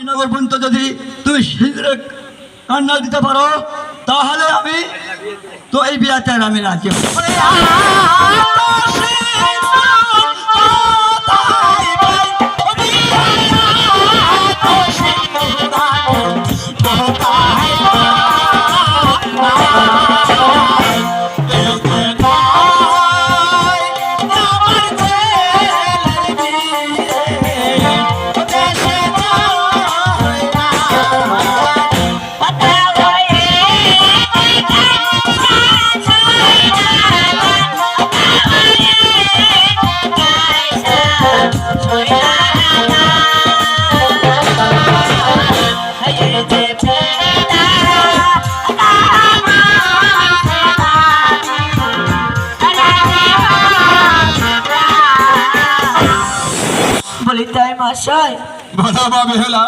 নগর পর্যন্ত যদি তুমি শীঘ্র কান্না দিতে পারো তাহলে আমি তো এই বিয়াতে আমি রাজি হব। বলি তাই মশাই, বলো মা বেহুলা।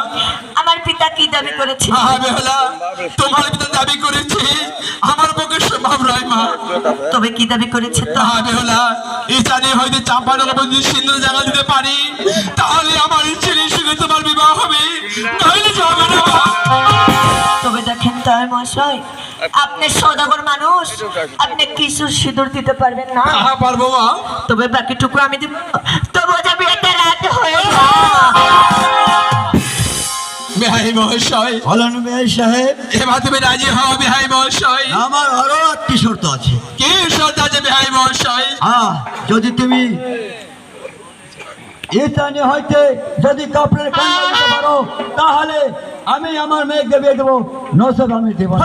আমার পিতা কি দাবি করেছে? মা বেহুলা, তোমার পিতা দাবি করেছে আমার পক্ষে সম্ভব নয় মা। তবে কি দাবি করেছে? তো মা বেহুলা, এই জানি হয়তো চাম্পানগর যদি সিন্ধুর জায়গা দিতে পারি তাহলে আমার ছেলের সঙ্গে তোমার বিবাহ হবে, নইলে যাবে না মা। তবে দেখেন তাই মশাই, আপনি সদাগর মানুষ, আপনি কিছু সিঁদুর দিতে পারবেন না। হ্যাঁ পারবো মা। তবে বাকিটুকু আমি দিব। তবু যাবি একটা রাত হয়ে বেহাই মহাশয়, বলেন মেয়ে সাহেব, এবার তুমি রাজি হও বেহাই মহাশয়। আমার আরো একটি শর্ত আছে। কি শর্ত আছে বেহাই মহাশয়? যদি তুমি ইতানি হইতে যদি কাপড়ের কান্না দিতে পারো তাহলে আমি আমার মেয়েকে বিয়ে দেবো, নসব আমি দেবো না।